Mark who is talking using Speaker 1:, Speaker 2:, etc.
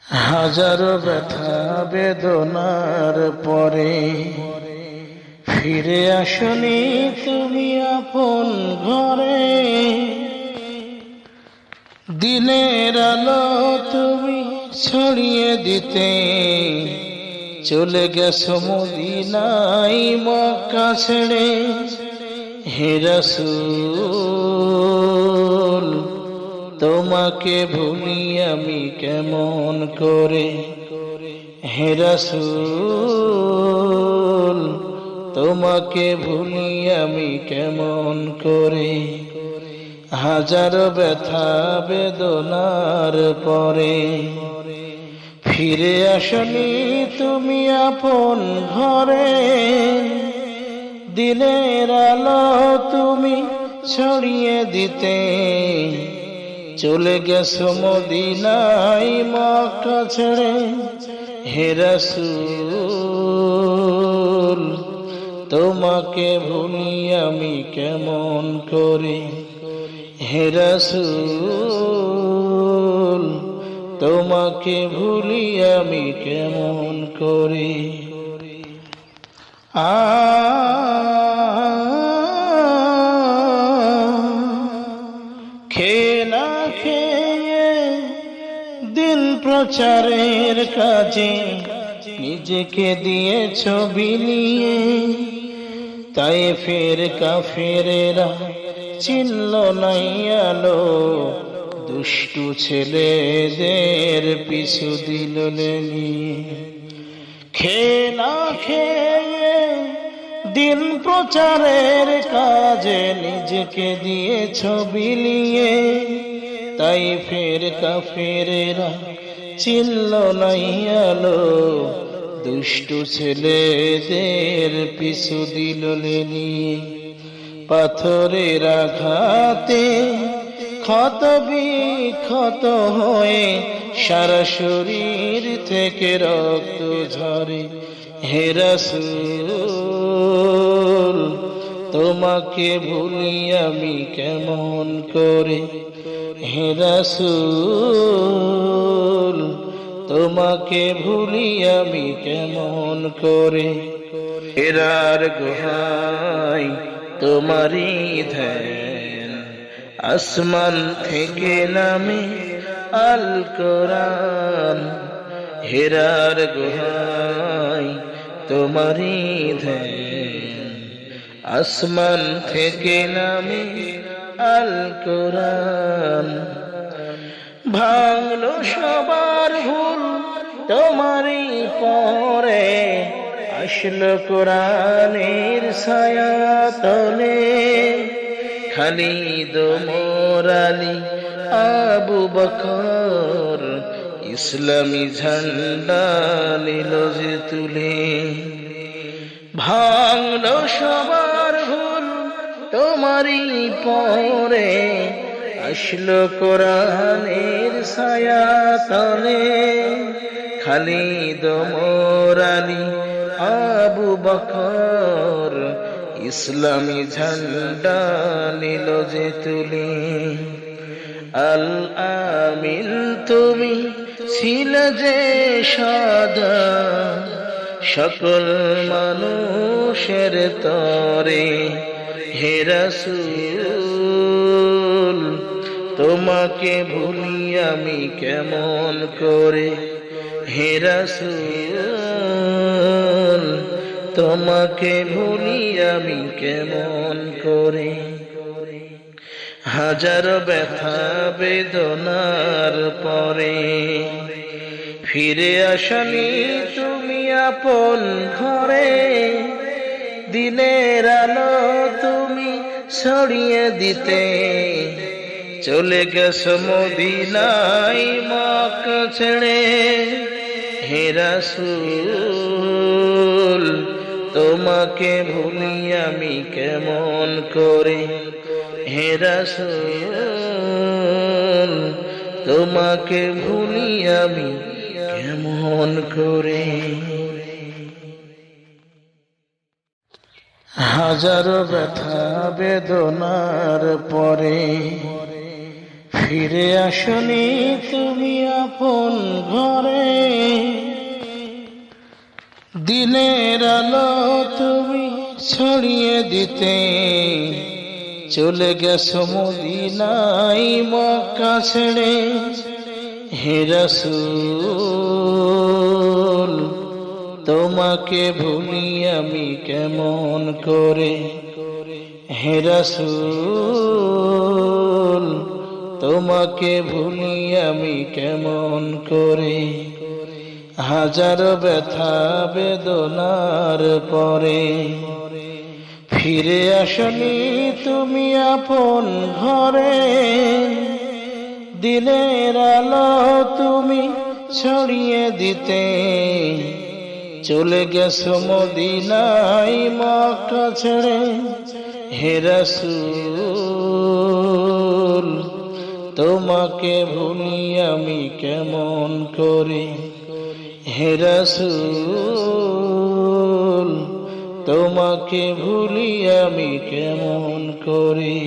Speaker 1: হাজারো ব্যথা বেদনার পরে ফিরে আসনি তুমি আপন ঘরে। দিনের আলো তুমি ছড়িয়ে দিতে চলে গেছো মদিনায় মক্কা ছেড়ে। হে রাসূল তোমাকে ভুলি আমি কেমন করে। হে রাসূল তোমাকে ভুলি আমি কেমন করে। হাজারো ব্যথা বেদনার পরে ফিরে আসনি তুমি আপন ঘরে। দিনের আলো তুমি ছড়িয়ে দিতে চলে গেছো মদিনায় মক্কা ছেড়ে। হে রাসূল তোমাকে ভুলি আমি কেমন করে। হে রাসূল তোমাকে ভুলি আমি কেমন করে। খেয়ে না খেয়ে দিন প্রচারের কাজে নিজেকে দিয়েছ বিলিয়ে। তায়েফের কাফেরেরা চিনল নাই আলো, দুষ্টু ছেলেদের পিছু দিল লেলিয়ে। খেয়ে না খেয়ে দিন প্রচারের কাজে নিজেকে দিয়েছ বিলিয়ে। তায়েফের কাফেরেরা চিনল নাই আলো, দুষ্টু ছেলেদের পিছু দিল লেলিয়ে। পাথরের আঘাতে ক্ষত বিক্ষত হয়ে সারা শরীর থেকে রক্ত ঝরে। হে রাসূল তোমাকে ভুলি আমি কেমন করে। হে রাসূল তোমাকে ভুলি আমি কেমন করে। হেরার গুহায় তোমারই ধ্যান, আসমান থেকে নামে আল কোরআন। হেরার গুহায় তোমারই ধ্যান, আসমান থেকে নামে আল কোরআন। ভাঙলো সবার ভুল তোমারই পরে, আসলো কোরআনের ছায়া তলে। খালিদ ওমর আলী আবু বকর ইসলামী ঝান্ডা নিল যে তুলে। ভাঙলো সবার ভুল তোমারই পরে, আসলো কোরআনের ছায়া তলে। খালিদ ওমর আলী আবু বকর ইসলামী ঝান্ডা নিল যে তুলে। আল আমিন তুমি ছিলে যে সদা সকল মানুষের তরে। হে রাসূল তোমাকে ভুলি আমি কেমন করে। হে রাসূল তোমাকে ভুলি আমি কেমন করে। হাজারো ব্যথা বেদনার পরে ফিরে আসনি তুমি আপন ঘরে। দিনের আলো তুমি ছড়িয়ে দিতে চলে গেছো মদিনায় মক্কা ছেড়ে। হে রাসূল তোমাকে ভুলি আমি কেমন করে। হে রাসূল তোমাকে ভুলি আমি কেমন করে। হাজারো ব্যথা বেদনার পরে ফিরে আসনি তুমি আপন ঘরে। দিনের আলো তুমি ছড়িয়ে দিতে চলে গেছো মদিনায় মক্কা ছেড়ে। হে রাসূল তোমাকে ভুলি আমি কেমন করে। হে রাসূল তোমাকে ভুলি আমি কেমন করে। হাজারো ব্যথা বেদনার পরে ফিরে আসনি তুমি আপন ঘরে। দিনের আলো তুমি ছড়িয়ে দিতে চলে গেছো মদিনায় মক্কা ছেড়ে। হে রাসূল তোমাকে ভুলি আমি কেমন করে। হে রাসূল তোমাকে ভুলি আমি কেমন করে।